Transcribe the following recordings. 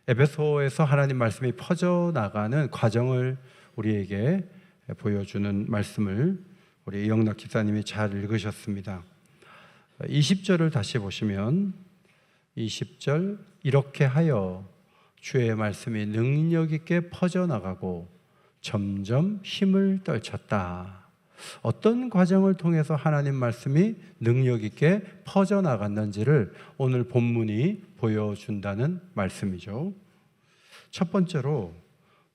에베소에서 하나님 말씀이 퍼져나가는 과정을 우리에게 보여주는 말씀을 우리 이영락 기사님이 잘 읽으셨습니다. 20절을 다시 보시면 20절, 이렇게 하여 주의 말씀이 능력 있게 퍼져나가고 점점 힘을 떨쳤다. 어떤 과정을 통해서 하나님 말씀이 능력 있게 퍼져나갔는지를 오늘 본문이 보여준다는 말씀이죠. 첫 번째로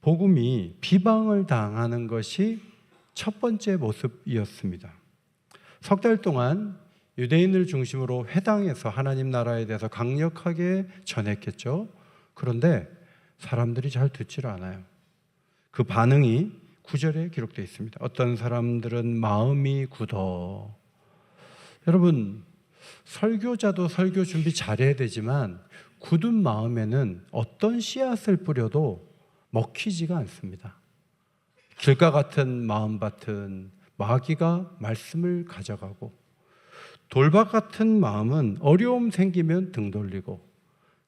복음이 비방을 당하는 것이 첫 번째 모습이었습니다. 석 달 동안 유대인을 중심으로 회당에서 하나님 나라에 대해서 강력하게 전했겠죠. 그런데 사람들이 잘 듣지를 않아요. 그 반응이 9절에 기록되어 있습니다. 어떤 사람들은 마음이 굳어. 여러분, 설교자도 설교 준비 잘해야 되지만 굳은 마음에는 어떤 씨앗을 뿌려도 먹히지가 않습니다. 길가 같은 마음밭은 마귀가 말씀을 가져가고, 돌박 같은 마음은 어려움 생기면 등 돌리고,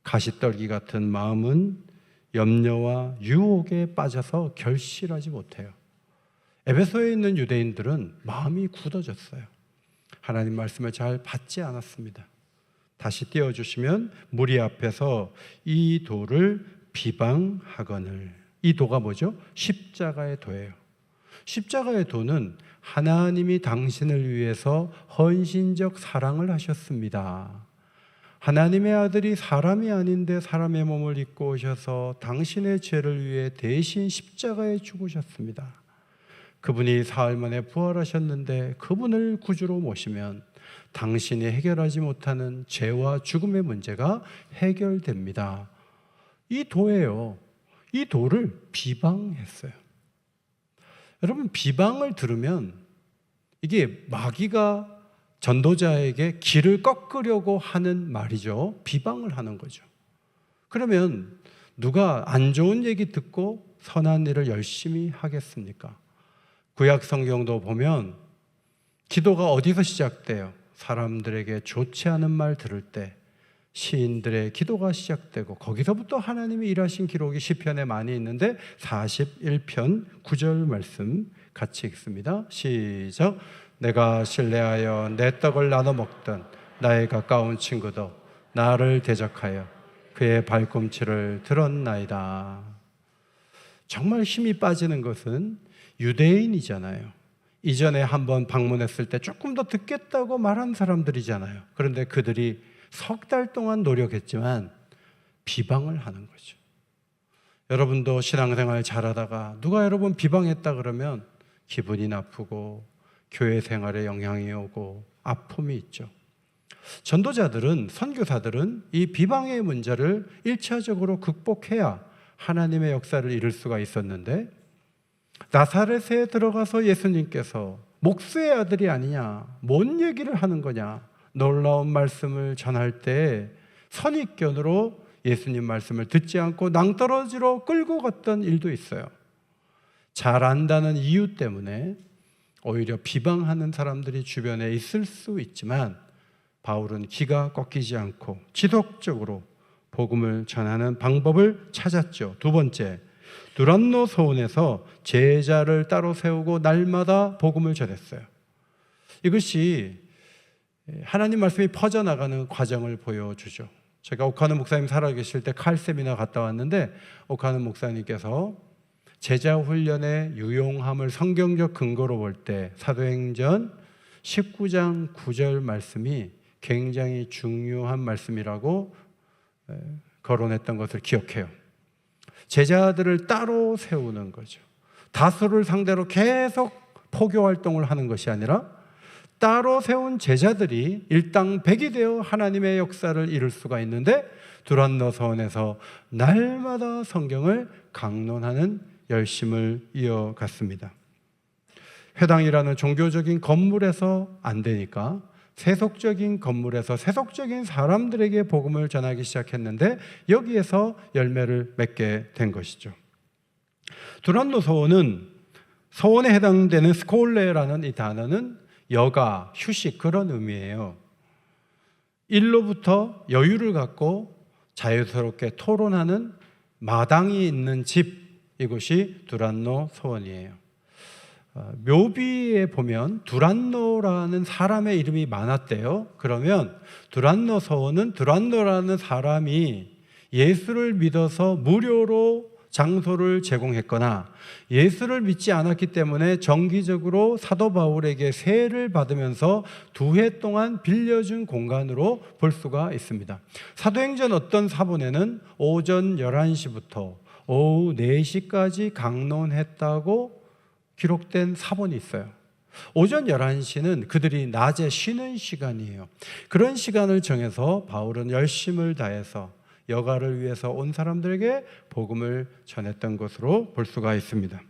가시떨기 같은 마음은 염려와 유혹에 빠져서 결실하지 못해요. 에베소에 있는 유대인들은 마음이 굳어졌어요. 하나님 말씀을 잘 받지 않았습니다. 다시 띄워주시면 무리 앞에서 이 도를 비방하거늘. 이 도가 뭐죠? 십자가의 도예요. 십자가의 도는 하나님이 당신을 위해서 헌신적 사랑을 하셨습니다. 하나님의 아들이 사람이 아닌데 사람의 몸을 입고 오셔서 당신의 죄를 위해 대신 십자가에 죽으셨습니다. 그분이 사흘 만에 부활하셨는데 그분을 구주로 모시면 당신이 해결하지 못하는 죄와 죽음의 문제가 해결됩니다. 이 도예요. 이 도를 비방했어요. 여러분, 비방을 들으면 이게 마귀가 전도자에게 길을 꺾으려고 하는 말이죠. 비방을 하는 거죠. 그러면 누가 안 좋은 얘기 듣고 선한 일을 열심히 하겠습니까? 구약 성경도 보면 기도가 어디서 시작돼요? 사람들에게 좋지 않은 말 들을 때 시인들의 기도가 시작되고, 거기서부터 하나님이 일하신 기록이 시편에 많이 있는데 41편 9절 말씀 같이 읽습니다. 시작. 내가 신뢰하여 내 떡을 나눠 먹던 나의 가까운 친구도 나를 대적하여 그의 발꿈치를 들었나이다. 정말 힘이 빠지는 것은 유대인이잖아요. 이전에 한번 방문했을 때 조금 더 듣겠다고 말한 사람들이잖아요. 그런데 그들이 석 달 동안 노력했지만 비방을 하는 거죠. 여러분도 신앙생활 잘하다가 누가 여러분 비방했다 그러면 기분이 나쁘고 교회 생활에 영향이 오고 아픔이 있죠. 전도자들은, 선교사들은 이 비방의 문제를 1차적으로 극복해야 하나님의 역사를 이룰 수가 있었는데, 나사렛에 들어가서 예수님께서 목수의 아들이 아니냐, 뭔 얘기를 하는 거냐, 놀라운 말씀을 전할 때 선입견으로 예수님 말씀을 듣지 않고 낭떠러지로 끌고 갔던 일도 있어요. 잘 안다는 이유 때문에 오히려 비방하는 사람들이 주변에 있을 수 있지만, 바울은 기가 꺾이지 않고 지속적으로 복음을 전하는 방법을 찾았죠. 두 번째, 두란노 소원에서 제자를 따로 세우고 날마다 복음을 전했어요. 이것이 하나님 말씀이 퍼져나가는 과정을 보여주죠. 제가 오카노 목사님 살아계실 때 칼 세미나 갔다 왔는데, 오카노 목사님께서 제자 훈련의 유용함을 성경적 근거로 볼 때 사도행전 19장 9절 말씀이 굉장히 중요한 말씀이라고 거론했던 것을 기억해요. 제자들을 따로 세우는 거죠. 다수를 상대로 계속 포교 활동을 하는 것이 아니라 따로 세운 제자들이 일당백이 되어 하나님의 역사를 이룰 수가 있는데, 두란노 서원에서 날마다 성경을 강론하는 열심을 이어갔습니다. 회당이라는 종교적인 건물에서 안 되니까 세속적인 건물에서 세속적인 사람들에게 복음을 전하기 시작했는데, 여기에서 열매를 맺게 된 것이죠. 두란노 서원은, 서원에 해당되는 스콜레라는 이 단어는 여가, 휴식, 그런 의미예요. 일로부터 여유를 갖고 자유스럽게 토론하는 마당이 있는 집, 이곳이 두란노 소원이에요. 묘비에 보면 두란노라는 사람의 이름이 많았대요. 그러면 두란노 서원은 두란노라는 사람이 예수를 믿어서 무료로 장소를 제공했거나 예수를 믿지 않았기 때문에 정기적으로 사도 바울에게 세를 받으면서 2해 동안 빌려준 공간으로 볼 수가 있습니다. 사도행전 어떤 사본에는 오전 11시부터 오후 4시까지 강론했다고 기록된 사본이 있어요. 오전 11시는 그들이 낮에 쉬는 시간이에요. 그런 시간을 정해서 바울은 열심을 다해서 여가를 위해서 온 사람들에게 복음을 전했던 것으로 볼 수가 있습니다.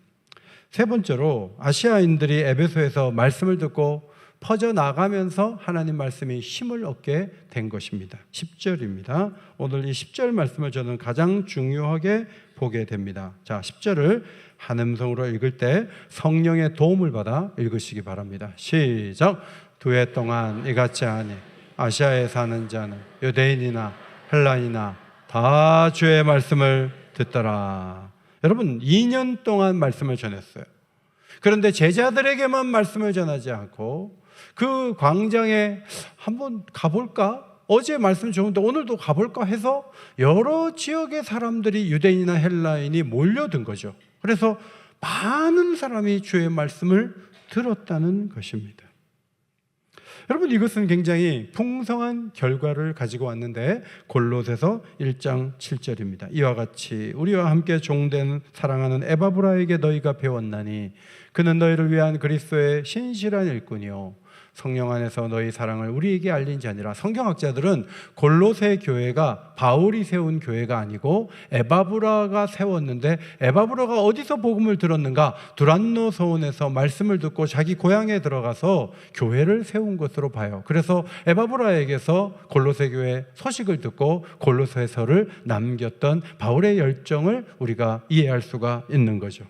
세 번째로 아시아인들이 에베소에서 말씀을 듣고 퍼져나가면서 하나님 말씀이 힘을 얻게 된 것입니다. 10절입니다. 오늘 이 10절 말씀을 저는 가장 중요하게 보게 됩니다. 자, 10절을 한 음성으로 읽을 때 성령의 도움을 받아 읽으시기 바랍니다. 시작. 2해 동안 이같이 하니 아시아에 사는 자는 유대인이나 헬라인이나 다 주의 말씀을 듣더라. 여러분, 2년 동안 말씀을 전했어요. 그런데 제자들에게만 말씀을 전하지 않고 그 광장에 한번 가볼까? 어제 말씀 좋은데 오늘도 가볼까 해서 여러 지역의 사람들이 유대인이나 헬라인이 몰려든 거죠. 그래서 많은 사람이 주의 말씀을 들었다는 것입니다. 여러분, 이것은 굉장히 풍성한 결과를 가지고 왔는데 골로새서 1장 7절입니다. 이와 같이 우리와 함께 종된 사랑하는 에바브라에게 너희가 배웠나니 그는 너희를 위한 그리스도의 신실한 일꾼이요 성령 안에서 너희 사랑을 우리에게 알린 자니라. 성경학자들은 골로새 교회가 바울이 세운 교회가 아니고 에바브라가 세웠는데 에바브라가 어디서 복음을 들었는가? 두란노 소원에서 말씀을 듣고 자기 고향에 들어가서 교회를 세운 것으로 봐요. 그래서 에바브라에게서 골로새 교회 소식을 듣고 골로새서를 남겼던 바울의 열정을 우리가 이해할 수가 있는 거죠.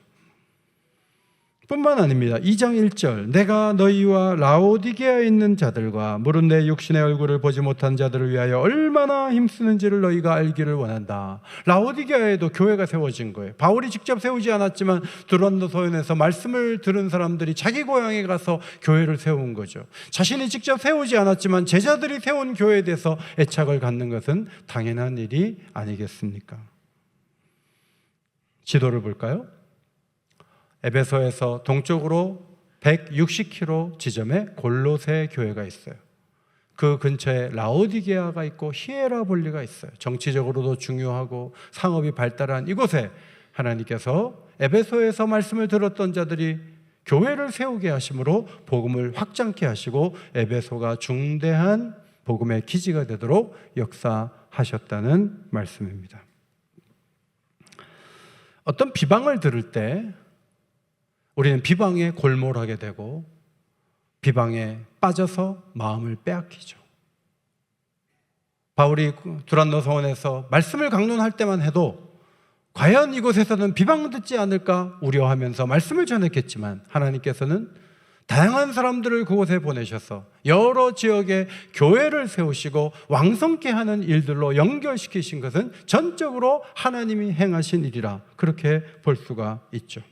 뿐만 아닙니다. 2장 1절 내가 너희와 라오디게아에 있는 자들과 물은 내 육신의 얼굴을 보지 못한 자들을 위하여 얼마나 힘쓰는지를 너희가 알기를 원한다. 라오디게아에도 교회가 세워진 거예요. 바울이 직접 세우지 않았지만 두란노 소원에서 말씀을 들은 사람들이 자기 고향에 가서 교회를 세운 거죠. 자신이 직접 세우지 않았지만 제자들이 세운 교회에 대해서 애착을 갖는 것은 당연한 일이 아니겠습니까? 지도를 볼까요? 에베소에서 동쪽으로 160km 지점에 골로새 교회가 있어요. 그 근처에 라오디게아가 있고 히에라볼리가 있어요. 정치적으로도 중요하고 상업이 발달한 이곳에 하나님께서 에베소에서 말씀을 들었던 자들이 교회를 세우게 하심으로 복음을 확장케 하시고 에베소가 중대한 복음의 기지가 되도록 역사하셨다는 말씀입니다. 어떤 비방을 들을 때 우리는 비방에 골몰하게 되고 비방에 빠져서 마음을 빼앗기죠. 바울이 두란노 소원에서 말씀을 강론할 때만 해도 과연 이곳에서는 비방 듣지 않을까 우려하면서 말씀을 전했겠지만 하나님께서는 다양한 사람들을 그곳에 보내셔서 여러 지역에 교회를 세우시고 왕성케 하는 일들로 연결시키신 것은 전적으로 하나님이 행하신 일이라 그렇게 볼 수가 있죠.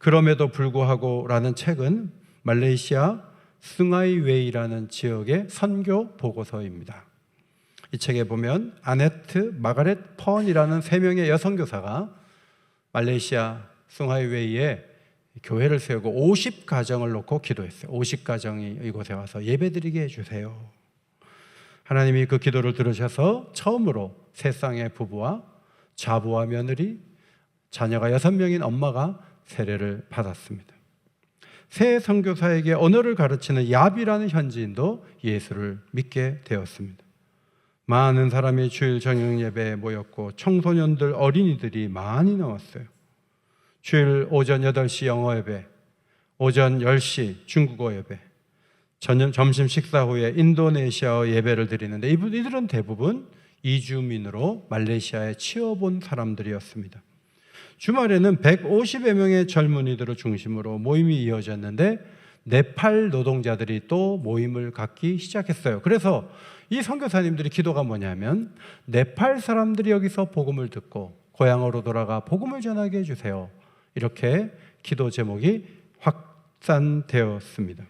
그럼에도 불구하고 라는 책은 말레이시아 숭아이웨이라는 지역의 선교 보고서입니다. 이 책에 보면 아네트 마가렛 펀이라는 3명의 여성교사가 말레이시아 숭아이웨이에 교회를 세우고 50가정을 놓고 기도했어요. 50가정이 이곳에 와서 예배드리게 해주세요. 하나님이 그 기도를 들으셔서 처음으로 세 쌍의 부부와 자부와 며느리, 자녀가 6명인 엄마가 세례를 받았습니다. 새 선교사에게 언어를 가르치는 야비라는 현지인도 예수를 믿게 되었습니다. 많은 사람이 주일 저녁 예배에 모였고 청소년들, 어린이들이 많이 나왔어요. 주일 오전 8시 영어 예배, 오전 10시 중국어 예배, 점심 식사 후에 인도네시아어 예배를 드리는데 이들은 대부분 이주민으로 말레이시아에 치어본 사람들이었습니다. 주말에는 150여 명의 젊은이들을 중심으로 모임이 이어졌는데 네팔 노동자들이 또 모임을 갖기 시작했어요. 그래서 이 선교사님들이 기도가 뭐냐면 네팔 사람들이 여기서 복음을 듣고 고향으로 돌아가 복음을 전하게 해주세요. 이렇게 기도 제목이 확산되었습니다.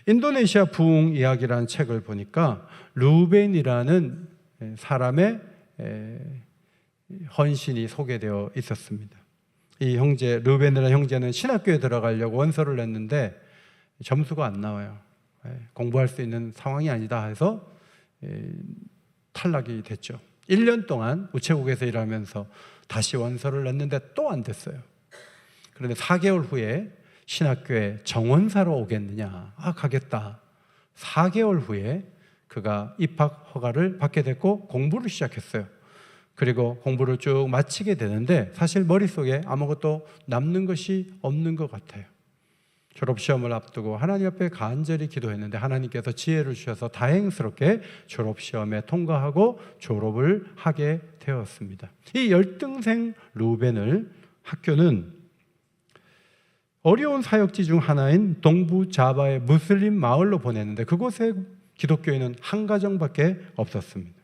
인도네시아 부흥 이야기라는 책을 보니까 루벤이라는 사람의 헌신이 소개되어 있었습니다. 이 형제, 루벤이라는 형제는 신학교에 들어가려고 원서를 냈는데 점수가 안 나와요. 공부할 수 있는 상황이 아니다 해서 탈락이 됐죠. 1년 동안 우체국에서 일하면서 다시 원서를 냈는데 또 안 됐어요. 그런데 4개월 후에 신학교에 정원사로 오겠느냐? 가겠다. 4개월 후에 그가 입학 허가를 받게 됐고 공부를 시작했어요. 그리고 공부를 쭉 마치게 되는데 사실 머릿속에 아무것도 남는 것이 없는 것 같아요. 졸업시험을 앞두고 하나님 앞에 간절히 기도했는데 하나님께서 지혜를 주셔서 다행스럽게 졸업시험에 통과하고 졸업을 하게 되었습니다. 이 열등생 루벤을 학교는 어려운 사역지 중 하나인 동부 자바의 무슬림 마을로 보냈는데 그곳에 기독교인은 한 가정밖에 없었습니다.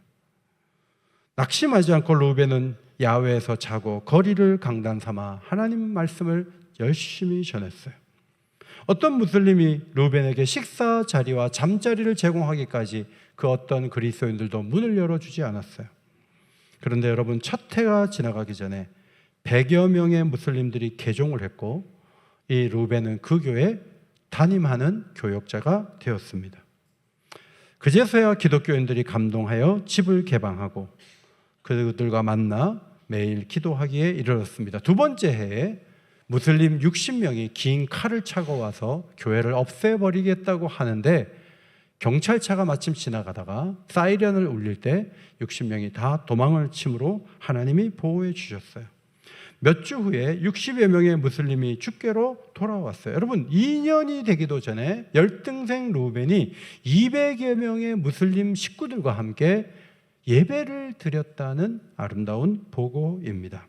낙심하지 않고 루벤은 야외에서 자고 거리를 강단 삼아 하나님 말씀을 열심히 전했어요. 어떤 무슬림이 루벤에게 식사 자리와 잠자리를 제공하기까지 그 어떤 그리스도인들도 문을 열어주지 않았어요. 그런데 여러분, 첫 해가 지나가기 전에 100여 명의 무슬림들이 개종을 했고 이 루벤은 그 교회에 담임하는 교역자가 되었습니다. 그제서야 기독교인들이 감동하여 집을 개방하고 그들과 만나 매일 기도하기에 이르렀습니다. 두 번째 해에 무슬림 60명이 긴 칼을 차고 와서 교회를 없애버리겠다고 하는데 경찰차가 마침 지나가다가 사이렌을 울릴 때 60명이 다 도망을 침으로 하나님이 보호해 주셨어요. 몇 주 후에 60여 명의 무슬림이 주께로 돌아왔어요. 여러분, 2년이 되기도 전에 열등생 루벤이 200여 명의 무슬림 식구들과 함께 예배를 드렸다는 아름다운 보고입니다.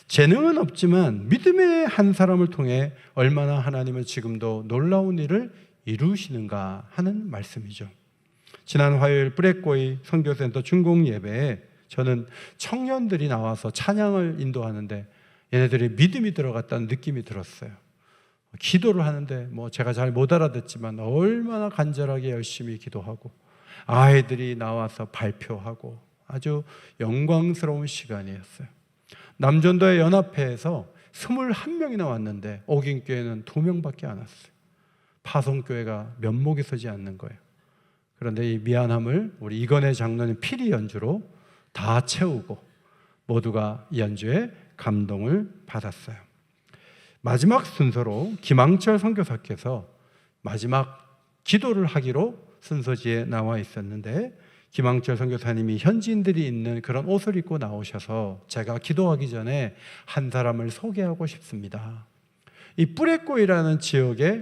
재능은 없지만 믿음의 한 사람을 통해 얼마나 하나님은 지금도 놀라운 일을 이루시는가 하는 말씀이죠. 지난 화요일 브레코이 선교센터 중공 예배에 저는 청년들이 나와서 찬양을 인도하는데 얘네들이 믿음이 들어갔다는 느낌이 들었어요. 기도를 하는데 제가 잘 못 알아듣지만 얼마나 간절하게 열심히 기도하고 아이들이 나와서 발표하고 아주 영광스러운 시간이었어요. 남전도의 연합회에서 21명이나 왔는데 옥인교회는 2명밖에 안 왔어요. 파송교회가 면목이 서지 않는 거예요. 그런데 이 미안함을 우리 이건혜 장로님 피리 연주로 다 채우고 모두가 이 연주에 감동을 받았어요. 마지막 순서로 김항철 선교사께서 마지막 기도를 하기로 순서지에 나와 있었는데 김항철 선교사님이 현지인들이 있는 그런 옷을 입고 나오셔서 제가 기도하기 전에 한 사람을 소개하고 싶습니다. 이 뿌레꼬이라는 지역에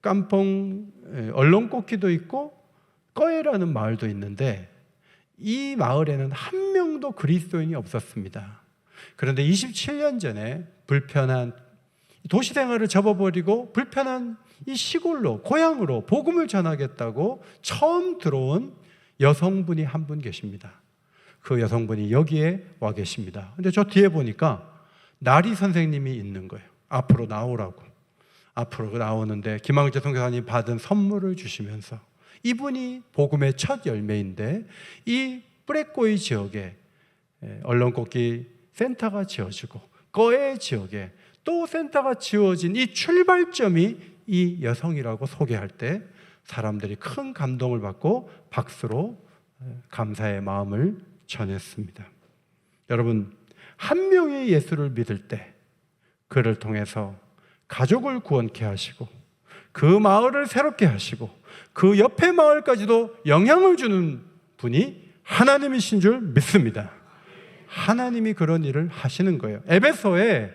깜뽕 얼렁꽃기도 있고 꺼에라는 마을도 있는데 이 마을에는 한 명도 그리스도인이 없었습니다. 그런데 27년 전에 불편한 도시 생활을 접어버리고 불편한 이 시골로 고향으로 복음을 전하겠다고 처음 들어온 여성분이 한 분 계십니다. 그 여성분이 여기에 와 계십니다. 근데 저 뒤에 보니까 나리 선생님이 있는 거예요. 앞으로 나오라고. 앞으로 나오는데 김항철 선교사님 받은 선물을 주시면서 이분이 복음의 첫 열매인데 이 뿌레꼬이 지역에 얼렁꽃기 센터가 지어지고 꺼에 지역에 또 센터가 지어진 이 출발점이 이 여성이라고 소개할 때 사람들이 큰 감동을 받고 박수로 감사의 마음을 전했습니다. 여러분, 한 명의 예수를 믿을 때 그를 통해서 가족을 구원케 하시고 그 마을을 새롭게 하시고 그 옆의 마을까지도 영향을 주는 분이 하나님이신 줄 믿습니다. 하나님이 그런 일을 하시는 거예요. 에베소에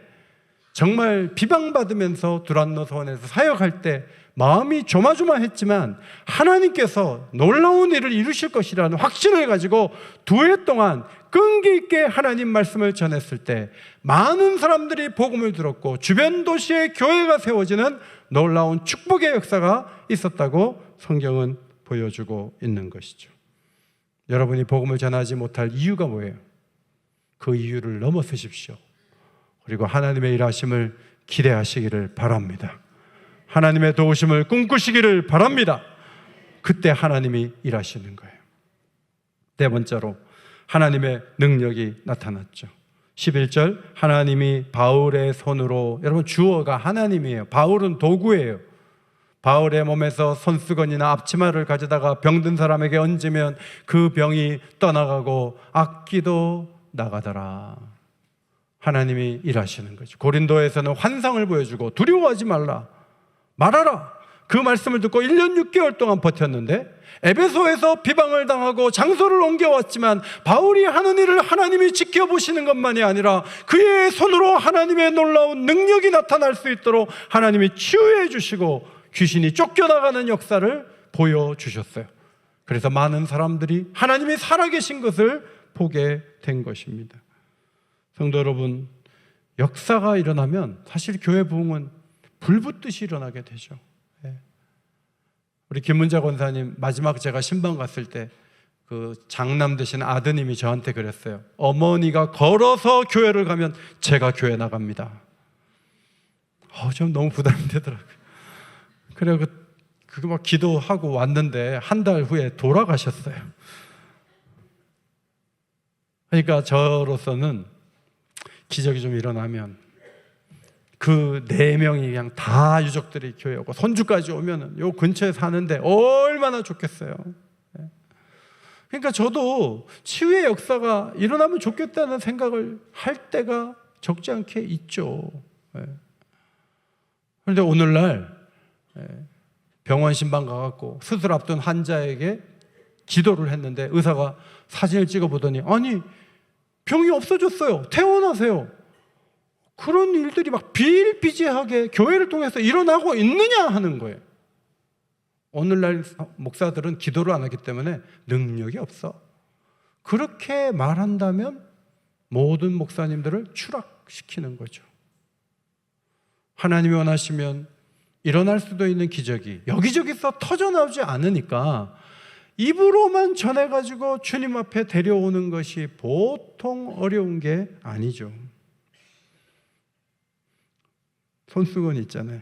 정말 비방받으면서 두란노 서원에서 사역할 때 마음이 조마조마했지만 하나님께서 놀라운 일을 이루실 것이라는 확신을 가지고 2해 동안 끈기 있게 하나님 말씀을 전했을 때 많은 사람들이 복음을 들었고 주변 도시에 교회가 세워지는 놀라운 축복의 역사가 있었다고 성경은 보여주고 있는 것이죠. 여러분이 복음을 전하지 못할 이유가 뭐예요? 그 이유를 넘어서십시오. 그리고 하나님의 일하심을 기대하시기를 바랍니다. 하나님의 도우심을 꿈꾸시기를 바랍니다. 그때 하나님이 일하시는 거예요. 네 번째로 하나님의 능력이 나타났죠. 11절, 하나님이 바울의 손으로, 여러분 주어가 하나님이에요. 바울은 도구예요. 바울의 몸에서 손수건이나 앞치마를 가져다가 병든 사람에게 얹으면 그 병이 떠나가고 악기도 나가더라. 하나님이 일하시는 거죠. 고린도에서는 환상을 보여주고 두려워하지 말라, 말하라. 그 말씀을 듣고 1년 6개월 동안 버텼는데, 에베소에서 비방을 당하고 장소를 옮겨왔지만 바울이 하는 일을 하나님이 지켜보시는 것만이 아니라 그의 손으로 하나님의 놀라운 능력이 나타날 수 있도록 하나님이 치유해 주시고 귀신이 쫓겨나가는 역사를 보여주셨어요. 그래서 많은 사람들이 하나님이 살아계신 것을 보게 된 것입니다. 성도 여러분, 역사가 일어나면 사실 교회 부흥은 불붙듯이 일어나게 되죠. 우리 김문자 권사님, 마지막 제가 신방 갔을 때 그 장남 되신 아드님이 저한테 그랬어요. 어머니가 걸어서 교회를 가면 제가 교회 나갑니다. 좀 너무 부담이 되더라고요. 그래 그거 막 기도하고 왔는데 한 달 후에 돌아가셨어요. 그러니까 저로서는 기적이 좀 일어나면 그 4명이 그냥 다 유족들이 교회 오고 손주까지 오면은 요 근처에 사는데 얼마나 좋겠어요. 그러니까 저도 치유의 역사가 일어나면 좋겠다는 생각을 할 때가 적지 않게 있죠. 그런데 오늘날 병원 신방 가갖고 수술 앞둔 환자에게 기도를 했는데 의사가 사진을 찍어보더니 아니 병이 없어졌어요, 퇴원하세요. 그런 일들이 막 비일비재하게 교회를 통해서 일어나고 있느냐 하는 거예요. 오늘날 목사들은 기도를 안 하기 때문에 능력이 없어. 그렇게 말한다면 모든 목사님들을 추락시키는 거죠. 하나님이 원하시면 일어날 수도 있는 기적이 여기저기서 터져나오지 않으니까 입으로만 전해가지고 주님 앞에 데려오는 것이 보통 어려운 게 아니죠. 손수건 있잖아요.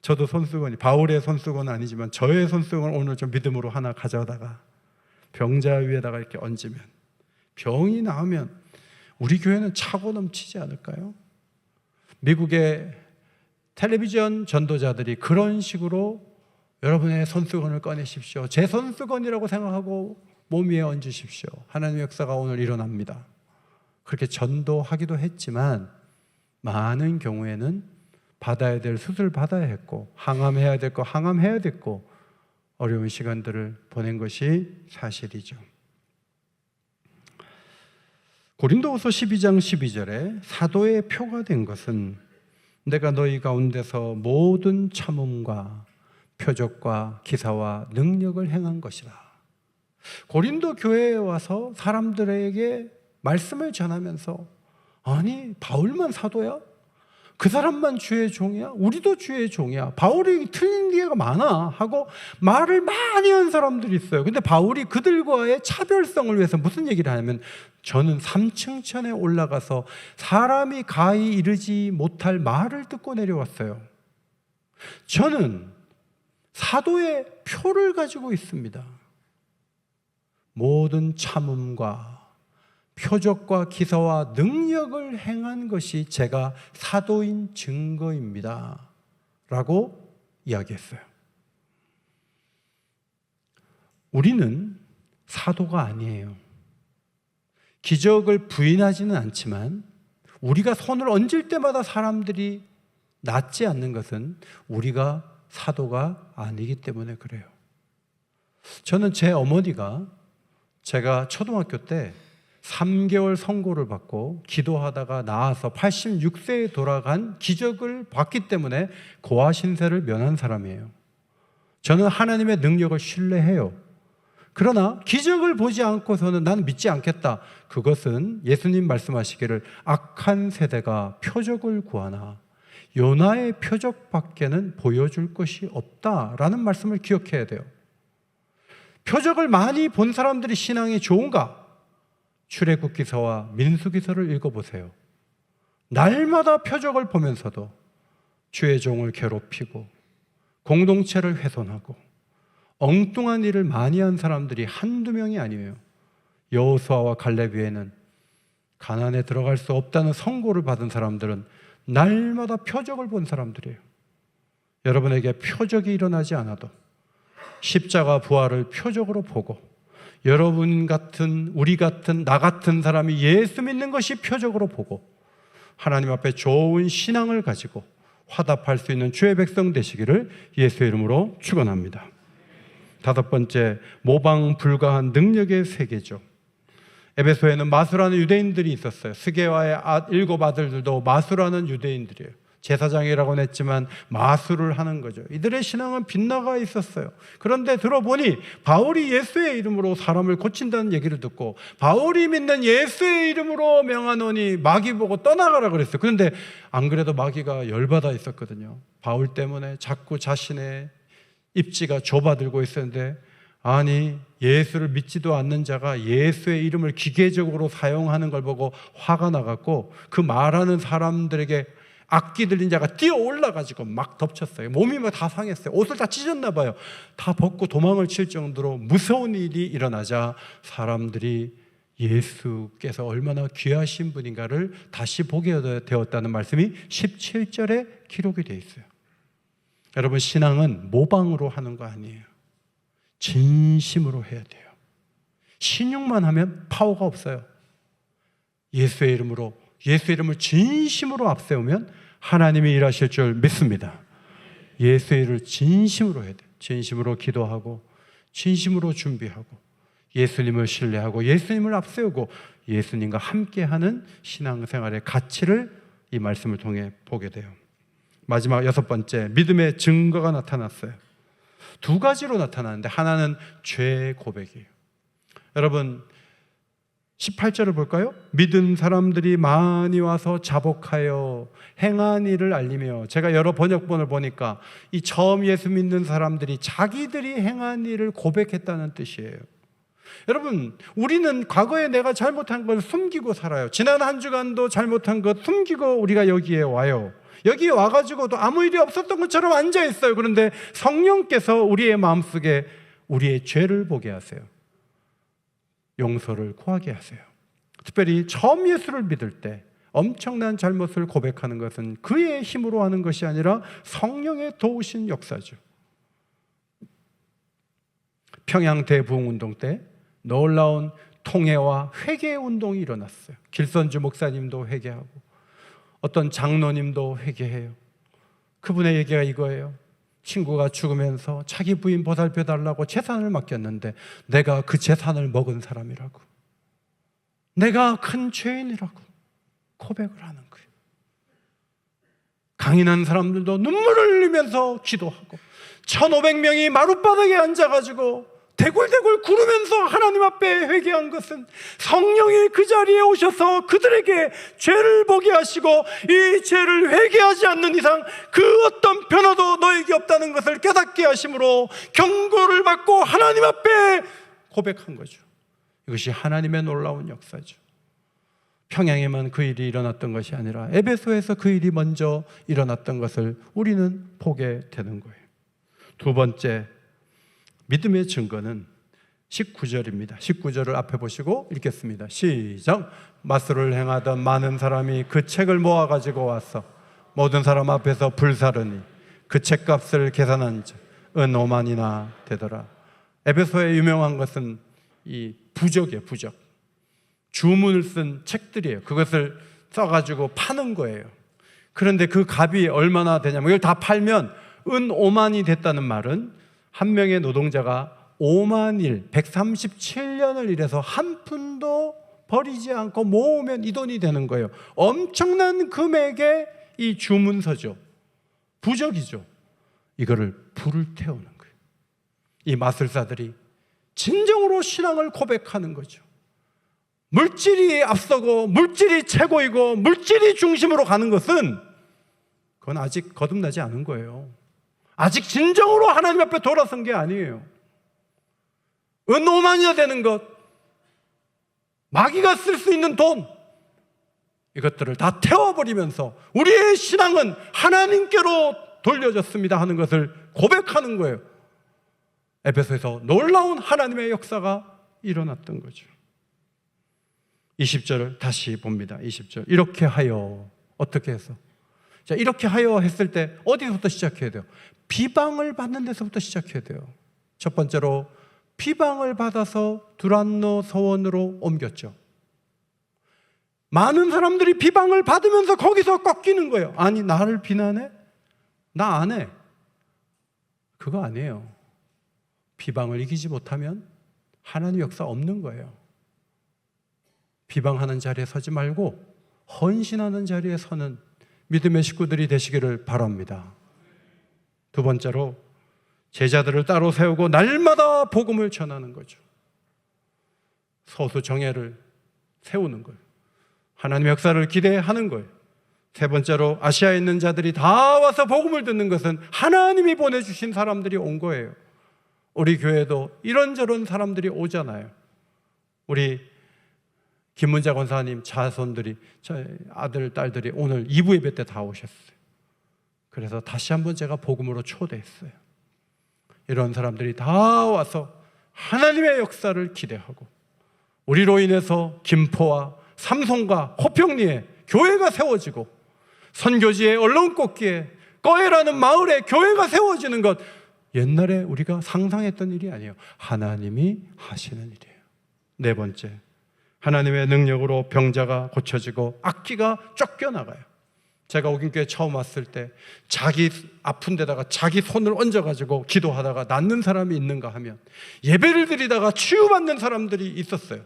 저도 손수건이, 바울의 손수건은 아니지만 저의 손수건을 오늘 좀 믿음으로 하나 가져다가 병자 위에다가 이렇게 얹으면 병이 나으면 우리 교회는 차고 넘치지 않을까요? 미국의 텔레비전 전도자들이 그런 식으로 여러분의 손수건을 꺼내십시오. 제 손수건이라고 생각하고 몸 위에 얹으십시오. 하나님의 역사가 오늘 일어납니다. 그렇게 전도하기도 했지만 많은 경우에는 받아야 될 수술 받아야 했고 항암해야 될 거 항암해야 됐고 어려운 시간들을 보낸 것이 사실이죠. 고린도후서 12장 12절에 사도의 표가 된 것은 내가 너희 가운데서 모든 참음과 표적과 기사와 능력을 행한 것이라. 고린도 교회에 와서 사람들에게 말씀을 전하면서 아니 바울만 사도야? 그 사람만 주의 종이야? 우리도 주의 종이야. 바울이 틀린 게가 많아 하고 말을 많이 한 사람들이 있어요. 근데 바울이 그들과의 차별성을 위해서 무슨 얘기를 하냐면 저는 3층 천에 올라가서 사람이 가히 이르지 못할 말을 듣고 내려왔어요. 저는 사도의 표를 가지고 있습니다. 모든 참음과 표적과 기사와 능력을 행한 것이 제가 사도인 증거입니다 라고 이야기했어요. 우리는 사도가 아니에요. 기적을 부인하지는 않지만 우리가 손을 얹을 때마다 사람들이 낫지 않는 것은 우리가 사도가 아니기 때문에 그래요. 저는 제 어머니가 제가 초등학교 때 3개월 선고를 받고 기도하다가 나와서 86세에 돌아간 기적을 봤기 때문에 고아 신세를 면한 사람이에요. 저는 하나님의 능력을 신뢰해요. 그러나 기적을 보지 않고서는 나는 믿지 않겠다. 그것은 예수님 말씀하시기를 악한 세대가 표적을 구하나 요나의 표적밖에는 보여줄 것이 없다라는 말씀을 기억해야 돼요. 표적을 많이 본 사람들이 신앙이 좋은가? 출애굽기서와 민수기서를 읽어보세요. 날마다 표적을 보면서도 주의 종을 괴롭히고 공동체를 훼손하고 엉뚱한 일을 많이 한 사람들이 한두 명이 아니에요. 여호수아와 갈렙 외에는 가나안에 들어갈 수 없다는 선고를 받은 사람들은 날마다 표적을 본 사람들이에요. 여러분에게 표적이 일어나지 않아도 십자가 부활을 표적으로 보고 여러분 같은, 우리 같은, 나 같은 사람이 예수 믿는 것이 표적으로 보고 하나님 앞에 좋은 신앙을 가지고 화답할 수 있는 주의 백성 되시기를 예수의 이름으로 축원합니다. 다섯 번째, 모방 불가한 능력의 세계죠. 에베소에는 마수라는 유대인들이 있었어요. 스게와의 7 아들들도 마수라는 유대인들이에요. 제사장이라고는 했지만 마수를 하는 거죠. 이들의 신앙은 빗나가 있었어요. 그런데 들어보니 바울이 예수의 이름으로 사람을 고친다는 얘기를 듣고 바울이 믿는 예수의 이름으로 명하노니 마귀 보고 떠나가라 그랬어요. 그런데 안 그래도 마귀가 열받아 있었거든요. 바울 때문에 자꾸 자신의 입지가 좁아들고 있었는데, 아니 예수를 믿지도 않는 자가 예수의 이름을 기계적으로 사용하는 걸 보고 화가 나갖고 그 말하는 사람들에게 악기 들린 자가 뛰어 올라가지고 막 덮쳤어요. 몸이 막 다 상했어요. 옷을 다 찢었나 봐요. 다 벗고 도망을 칠 정도로 무서운 일이 일어나자 사람들이 예수께서 얼마나 귀하신 분인가를 다시 보게 되었다는 말씀이 17절에 기록이 되어 있어요. 여러분, 신앙은 모방으로 하는 거 아니에요. 진심으로 해야 돼요. 신용만 하면 파워가 없어요. 예수의 이름으로, 예수의 이름을 진심으로 앞세우면 하나님이 일하실 줄 믿습니다. 예수의 일을 진심으로 해야 돼요. 진심으로 기도하고 진심으로 준비하고 예수님을 신뢰하고 예수님을 앞세우고 예수님과 함께하는 신앙생활의 가치를 이 말씀을 통해 보게 돼요. 마지막 여섯 번째, 믿음의 증거가 나타났어요. 두 가지로 나타나는데 하나는 죄 고백이에요. 여러분 18절을 볼까요? 믿은 사람들이 많이 와서 자복하여 행한 일을 알리며, 제가 여러 번역본을 보니까 이 처음 예수 믿는 사람들이 자기들이 행한 일을 고백했다는 뜻이에요. 여러분, 우리는 과거에 내가 잘못한 걸 숨기고 살아요. 지난 한 주간도 잘못한 것 숨기고 우리가 여기에 와요. 여기 와가지고도 아무 일이 없었던 것처럼 앉아있어요. 그런데 성령께서 우리의 마음속에 우리의 죄를 보게 하세요. 용서를 구하게 하세요. 특별히 처음 예수를 믿을 때 엄청난 잘못을 고백하는 것은 그의 힘으로 하는 것이 아니라 성령의 도우신 역사죠. 평양 대부흥운동 때 놀라운 통회와 회개 운동이 일어났어요. 길선주 목사님도 회개하고 어떤 장로님도 회개해요. 그분의 얘기가 이거예요. 친구가 죽으면서 자기 부인 보살펴 달라고 재산을 맡겼는데 내가 그 재산을 먹은 사람이라고, 내가 큰 죄인이라고 고백을 하는 거예요. 강인한 사람들도 눈물을 흘리면서 기도하고 1,500명이 마룻바닥에 앉아가지고 대굴대굴 구르면서 하나님 앞에 회개한 것은 성령이 그 자리에 오셔서 그들에게 죄를 보게 하시고 이 죄를 회개하지 않는 이상 그 어떤 변화도 너에게 없다는 것을 깨닫게 하심으로 경고를 받고 하나님 앞에 고백한 거죠. 이것이 하나님의 놀라운 역사죠. 평양에만 그 일이 일어났던 것이 아니라 에베소에서 그 일이 먼저 일어났던 것을 우리는 보게 되는 거예요. 두 번째, 믿음의 증거는 19절입니다. 19절을 앞에 보시고 읽겠습니다. 시작. 마술을 행하던 많은 사람이 그 책을 모아가지고 와서 모든 사람 앞에서 불사르니 그 책값을 계산한 즉 은 5만이나 되더라. 에베소에 유명한 것은 이 부적이에요. 부적. 주문을 쓴 책들이에요. 그것을 써가지고 파는 거예요. 그런데 그 값이 얼마나 되냐면, 이걸 다 팔면 은 5만이 됐다는 말은 한 명의 노동자가 5만 일, 137년을 일해서 한 푼도 버리지 않고 모으면 이 돈이 되는 거예요. 엄청난 금액의 이 주문서죠. 부적이죠. 이거를 불을 태우는 거예요. 이 마술사들이 진정으로 신앙을 고백하는 거죠. 물질이 앞서고 물질이 최고이고 물질이 중심으로 가는 것은 그건 아직 거듭나지 않은 거예요. 아직 진정으로 하나님 앞에 돌아선 게 아니에요. 은오만이나 되는 것, 마귀가 쓸 수 있는 돈, 이것들을 다 태워버리면서 우리의 신앙은 하나님께로 돌려졌습니다 하는 것을 고백하는 거예요. 에베소에서 놀라운 하나님의 역사가 일어났던 거죠. 20절을 다시 봅니다. 20절. 이렇게 하여, 어떻게 해서? 자, 이렇게 하여 했을 때 어디서부터 시작해야 돼요? 비방을 받는 데서부터 시작해야 돼요. 첫 번째로 비방을 받아서 두란노 서원으로 옮겼죠. 많은 사람들이 비방을 받으면서 거기서 꺾이는 거예요. 아니, 나를 비난해? 나 안 해. 그거 아니에요. 비방을 이기지 못하면 하나님 역사 없는 거예요. 비방하는 자리에 서지 말고 헌신하는 자리에 서는 믿음의 식구들이 되시기를 바랍니다. 두 번째로 제자들을 따로 세우고 날마다 복음을 전하는 거죠. 서수정예를 세우는 거예요. 하나님의 역사를 기대하는 거예요. 세 번째로 아시아에 있는 자들이 다 와서 복음을 듣는 것은 하나님이 보내주신 사람들이 온 거예요. 우리 교회도 이런저런 사람들이 오잖아요. 우리 김문자 권사님 자손들이, 아들, 딸들이 오늘 2부 예배 때 다 오셨어요. 그래서 다시 한번 제가 복음으로 초대했어요. 이런 사람들이 다 와서 하나님의 역사를 기대하고 우리로 인해서 김포와 삼송과 호평리에 교회가 세워지고 선교지의 언론꽃기에 꺼에라는 마을에 교회가 세워지는 것, 옛날에 우리가 상상했던 일이 아니에요. 하나님이 하시는 일이에요. 네 번째, 하나님의 능력으로 병자가 고쳐지고 악귀가 쫓겨나가요. 제가 오긴교회 처음 왔을 때 자기 아픈 데다가 자기 손을 얹어가지고 기도하다가 낫는 사람이 있는가 하면 예배를 드리다가 치유받는 사람들이 있었어요.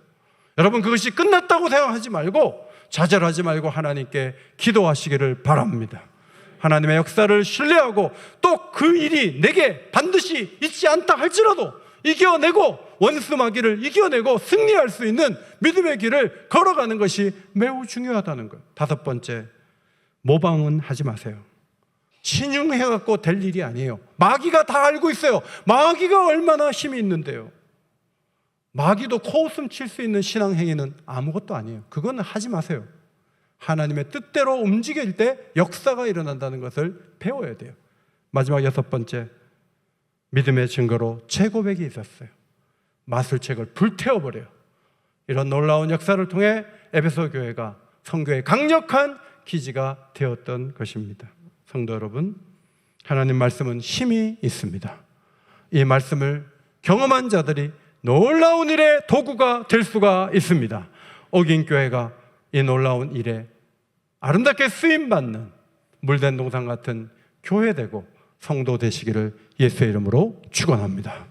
여러분, 그것이 끝났다고 생각하지 말고 좌절하지 말고 하나님께 기도하시기를 바랍니다. 하나님의 역사를 신뢰하고 또 그 일이 내게 반드시 있지 않다 할지라도 이겨내고 원수 마귀를 이겨내고 승리할 수 있는 믿음의 길을 걸어가는 것이 매우 중요하다는 거예요. 다섯 번째, 모방은 하지 마세요. 신용해갖고 될 일이 아니에요. 마귀가 다 알고 있어요. 마귀가 얼마나 힘이 있는데요. 마귀도 코웃음 칠 수 있는 신앙행위는 아무것도 아니에요. 그거는 하지 마세요. 하나님의 뜻대로 움직일 때 역사가 일어난다는 것을 배워야 돼요. 마지막 여섯 번째, 믿음의 증거로 재고백이 있었어요. 마술책을 불태워버려요. 이런 놀라운 역사를 통해 에베소 교회가 성교의 강력한 기지가 되었던 것입니다. 성도 여러분, 하나님 말씀은 힘이 있습니다. 이 말씀을 경험한 자들이 놀라운 일의 도구가 될 수가 있습니다. 오긴교회가 이 놀라운 일에 아름답게 쓰임받는 물된 동산 같은 교회 되고 성도 되시기를 예수의 이름으로 축원합니다.